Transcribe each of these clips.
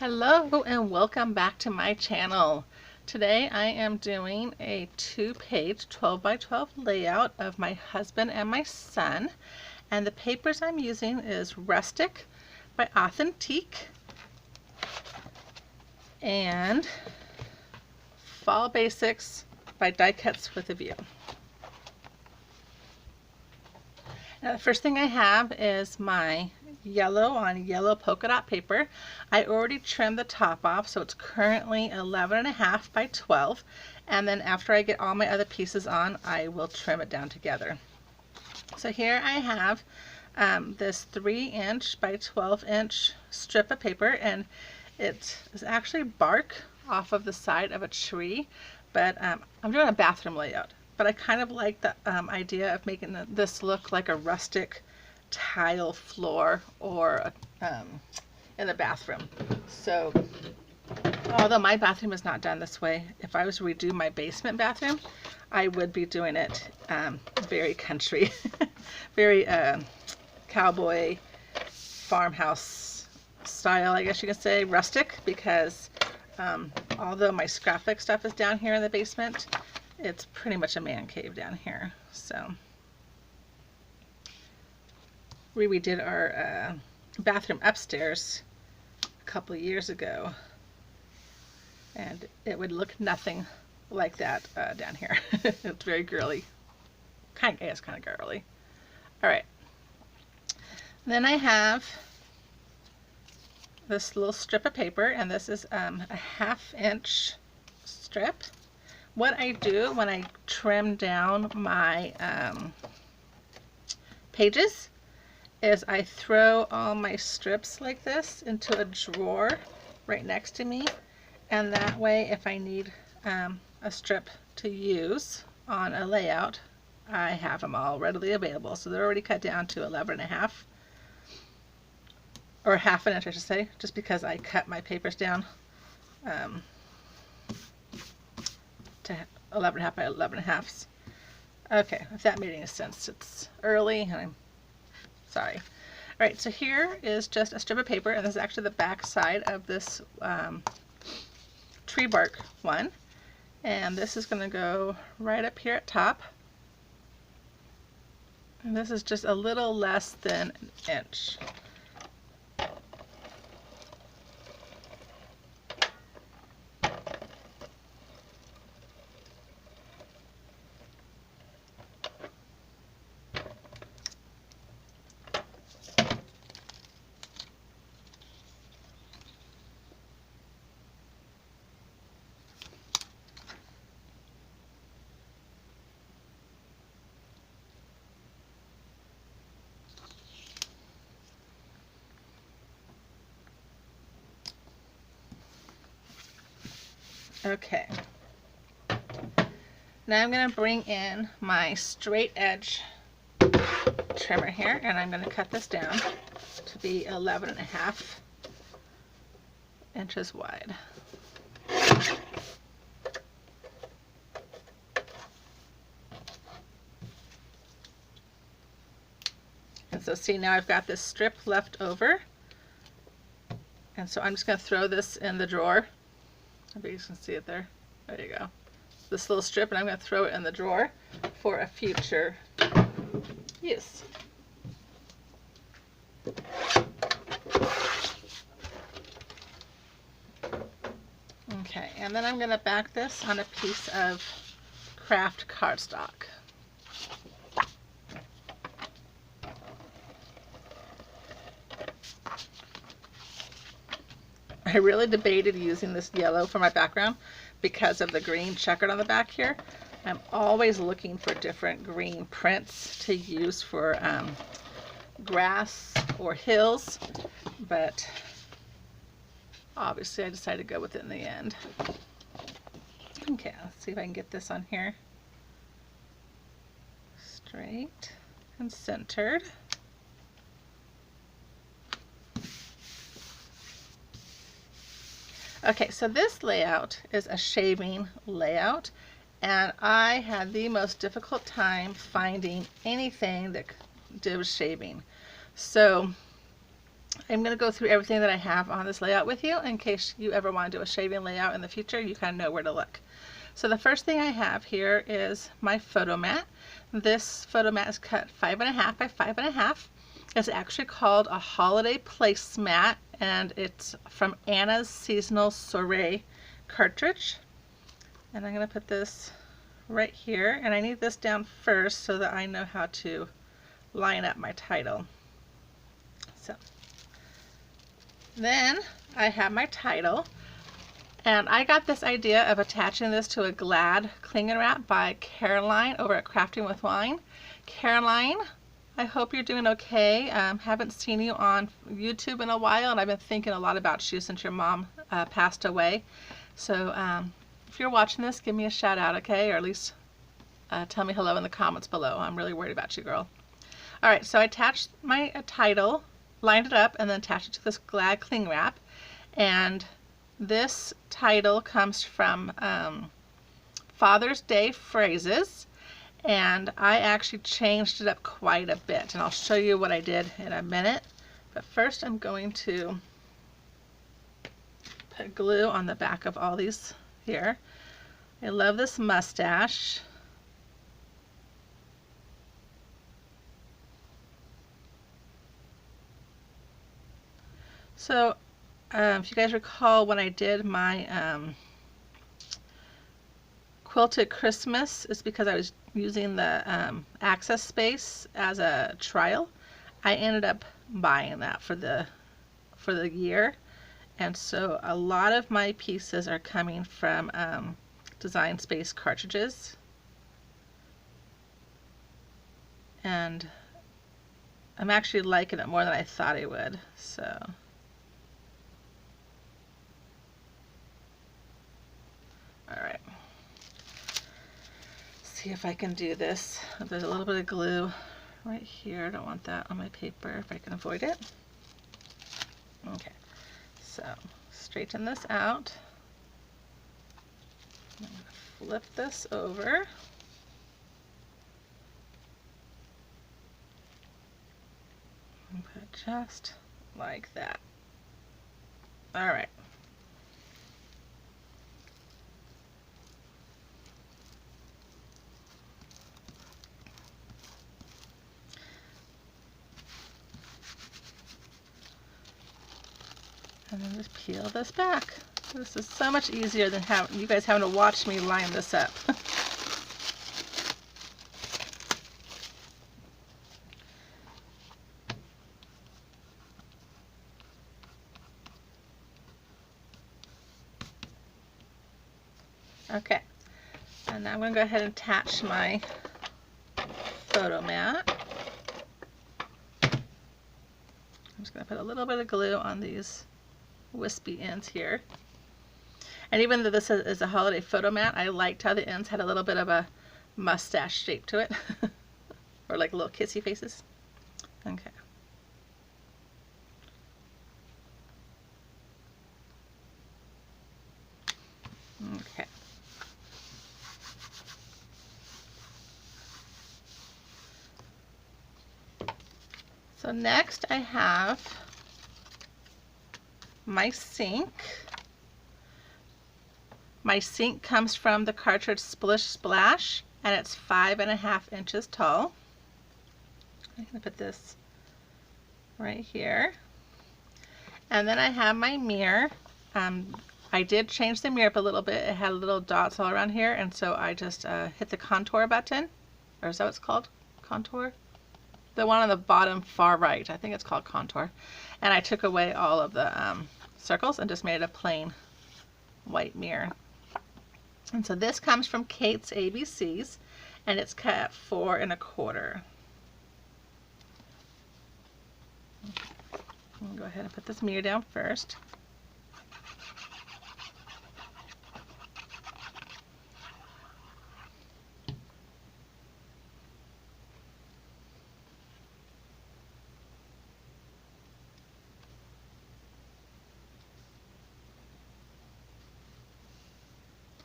Hello and welcome back to my channel. Today I am doing a 2-page 12 by 12 layout of my husband and my son, and the papers I'm using is Rustic by Authentique and Fall Basics by Die Cuts with a View. Now the first thing I have is my yellow on yellow polka dot paper. I already trimmed the top off, so it's currently 11.5 by 12, and then after I get all my other pieces on, I will trim it down together. So here I have this 3-inch by 12-inch strip of paper, and it is actually bark off of the side of a tree, but I'm doing a bathroom layout. But I kind of like the idea of making this look like a rustic tile floor or in the bathroom. So although my bathroom is not done this way, if I was to redo my basement bathroom, I would be doing it very country, very cowboy farmhouse style, I guess you could say, rustic, because although my scrapbook stuff is down here in the basement, it's pretty much a man cave down here. So we redid our bathroom upstairs a couple of years ago, and it would look nothing like that down here. It's very girly. It's kind of girly. All right. Then I have this little strip of paper, and this is a 1/2-inch strip. What I do when I trim down my pages is I throw all my strips like this into a drawer right next to me, and that way if I need a strip to use on a layout, I have them all readily available. So they're already cut down to 11.5, or 1/2 inch I should say, just because I cut my papers down to 11.5 by 11.5. Okay, if that made any sense. It's early and I'm sorry. All right, so here is just a strip of paper, and this is actually the back side of this tree bark one, and this is going to go right up here at top, and this is just a little less than an inch. Okay, now I'm going to bring in my straight edge trimmer here, and I'm going to cut this down to be 11.5 inches wide. And so see, now I've got this strip left over, and so I'm just going to throw this in the drawer. Maybe you can see it there. There you go. This little strip, and I'm going to throw it in the drawer for a future use. Okay, and then I'm going to back this on a piece of craft cardstock. I really debated using this yellow for my background because of the green checkered on the back here. I'm always looking for different green prints to use for grass or hills, but obviously I decided to go with it in the end. Okay, let's see if I can get this on here. Straight and centered. Okay, so this layout is a shaving layout, and I had the most difficult time finding anything that did with shaving. So I'm going to go through everything that I have on this layout with you in case you ever want to do a shaving layout in the future. You kind of know where to look. So the first thing I have here is my photo mat. This photo mat is cut 5.5 by 5.5. It's actually called a holiday placemat, and it's from Anna's Seasonal Soiree cartridge. And I'm going to put this right here, and I need this down first so that I know how to line up my title. So then I have my title, and I got this idea of attaching this to a Glad cling wrap by Caroline over at Crafting with Wine. Caroline, I hope you're doing okay. Haven't seen you on YouTube in a while, and I've been thinking a lot about you since your mom passed away. So if you're watching this, give me a shout out, okay? Or at least tell me hello in the comments below. I'm really worried about you, girl. All right, so I attached my title, lined it up, and then attached it to this Glad cling wrap. And this title comes from Father's Day Phrases, and I actually changed it up quite a bit, and I'll show you what I did in a minute. But first I'm going to put glue on the back of all these here. I love this mustache. So if you guys recall when I did my quilted Christmas, it's because I was using the access space as a trial. I ended up buying that for the year, and so a lot of my pieces are coming from Design Space cartridges, and I'm actually liking it more than I thought I would. So alright, see if I can do this. There's a little bit of glue right here. I don't want that on my paper if I can avoid it. Okay, so straighten this out. I'm going to flip this over. And put it just like that. Alright. And then just peel this back. This is so much easier than you guys having to watch me line this up. Okay, and now I'm going to go ahead and attach my photo mat. I'm just going to put a little bit of glue on these wispy ends here. And even though this is a holiday photo mat, I liked how the ends had a little bit of a mustache shape to it. Or like little kissy faces. Okay. Okay. So next I have my sink. My sink comes from the cartridge Splish Splash, and it's 5.5 inches tall. I'm going to put this right here. And then I have my mirror. I did change the mirror up a little bit. It had little dots all around here, and so I just hit the contour button. Or is that what it's called? Contour? The one on the bottom far right. I think it's called contour. And I took away all of the circles and just made it a plain white mirror. And so this comes from Kate's ABCs, and it's cut at 4 1/4. I'm going to go ahead and put this mirror down first.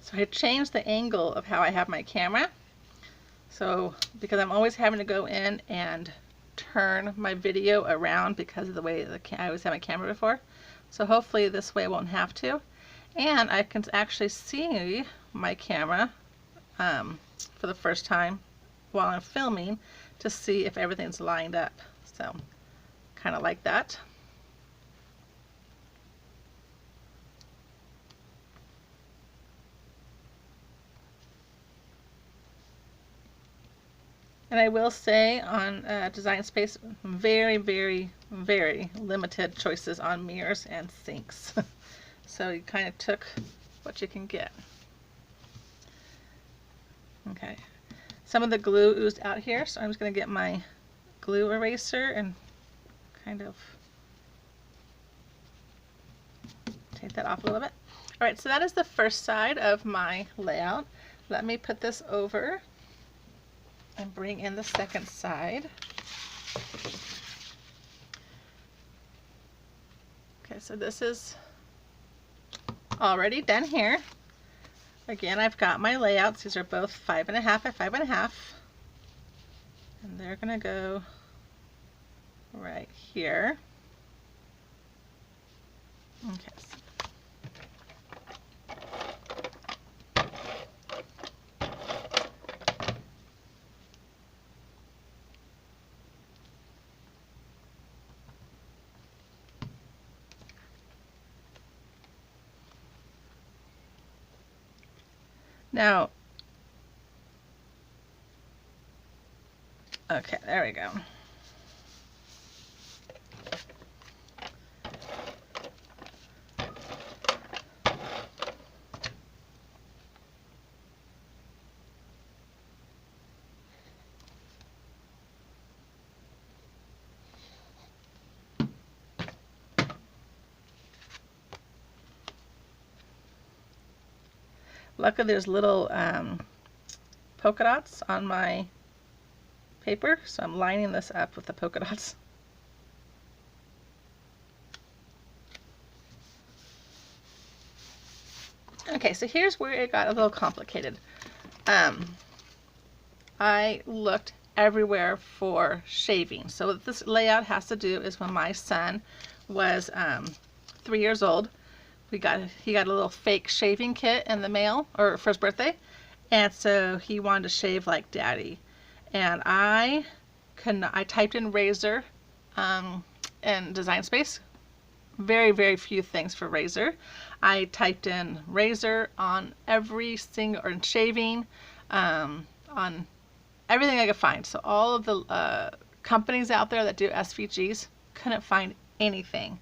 So I changed the angle of how I have my camera. So because I'm always having to go in and turn my video around because of the way I always have my camera before. So hopefully this way I won't have to. And I can actually see my camera for the first time while I'm filming to see if everything's lined up. So kind of like that. And I will say on Design Space, very, very, very limited choices on mirrors and sinks. So you kind of took what you can get. Okay, some of the glue oozed out here, so I'm just going to get my glue eraser and kind of take that off a little bit. All right, so that is the first side of my layout. Let me put this over and bring in the second side. Okay, so this is already done here. Again, I've got my layouts. These are both 5.5 by 5.5. And they're gonna go right here. Okay. Now, okay, there we go. Luckily there's little polka dots on my paper, so I'm lining this up with the polka dots. Okay, so here's where it got a little complicated. I looked everywhere for shaving. So what this layout has to do is when my son was 3 years old, he got a little fake shaving kit in the mail, or for his birthday, and so he wanted to shave like daddy. And I typed in razor in Design Space. Very, very few things for razor. I typed in razor on every single, or shaving, on everything I could find. So all of the companies out there that do SVGs, couldn't find anything.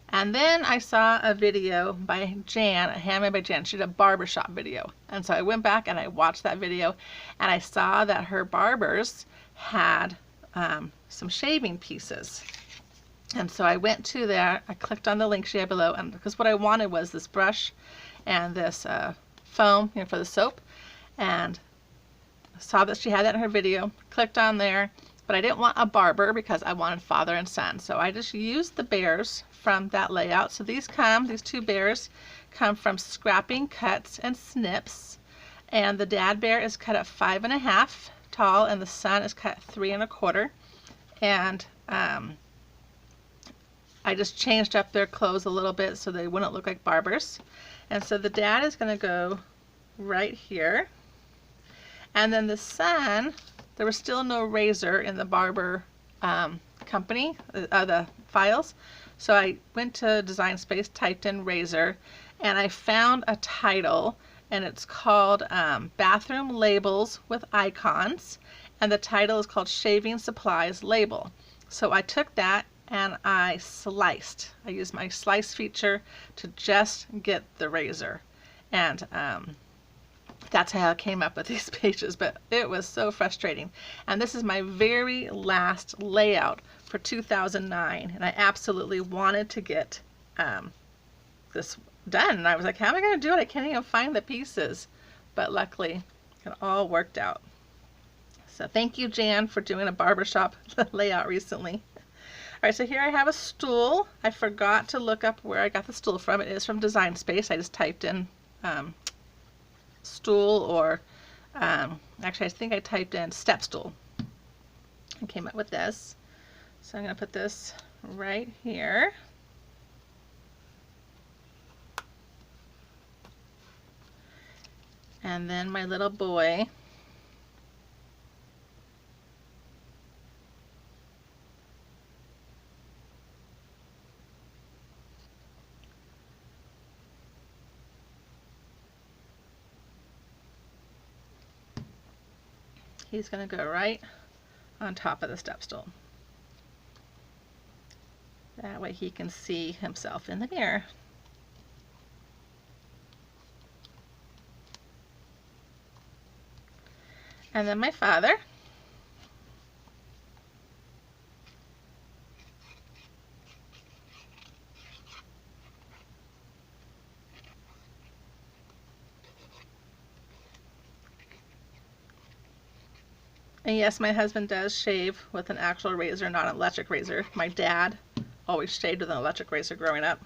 And then I saw a video by Jan, handmade by Jan. She did a barbershop video. And so I went back and I watched that video, and I saw that her barbers had some shaving pieces. And so I went to there, I clicked on the link she had below, and because what I wanted was this brush and this foam, you know, for the soap, and saw that she had that in her video, clicked on there, but I didn't want a barber because I wanted father and son. So I just used the bears from that layout. So these two bears come from Scrapping Cuts and Snips, and the dad bear is cut at 5.5 tall, and the son is cut 3 1/4. And I just changed up their clothes a little bit so they wouldn't look like barbers. And so the dad is going to go right here. And then the son, there was still no razor in the barber company, the files. So I went to Design Space, typed in razor, and I found a title, and it's called Bathroom Labels with Icons. And the title is called Shaving Supplies Label. So I took that and I sliced. I used my slice feature to just get the razor. And that's how I came up with these pages, but it was so frustrating. And this is my very last layout for 2009, and I absolutely wanted to get this done. And I was like, how am I going to do it? I can't even find the pieces. But luckily, it all worked out. So thank you, Jan, for doing a barbershop layout recently. All right, so here I have a stool. I forgot to look up where I got the stool from. It is from Design Space. I just typed in stool, or actually I think I typed in step stool and came up with this. So I'm going to put this right here. And then my little boy, he's going to go right on top of the step stool. That way he can see himself in the mirror. And then my father. And yes, my husband does shave with an actual razor, not an electric razor. My dad always shaved with an electric razor growing up.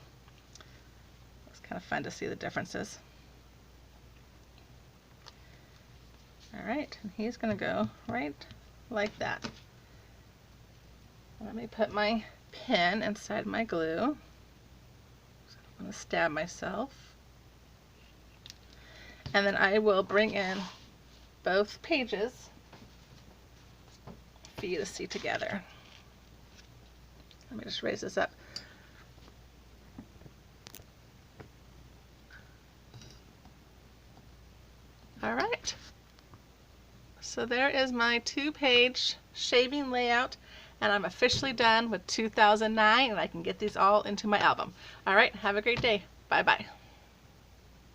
It's kind of fun to see the differences. All right, and he's going to go right like that. Let me put my pin inside my glue. So I'm going to stab myself. And then I will bring in both pages for you to see together. Let me just raise this up. All right. So there is my 2-page shaving layout, and I'm officially done with 2009, and I can get these all into my album. All right, have a great day. Bye-bye.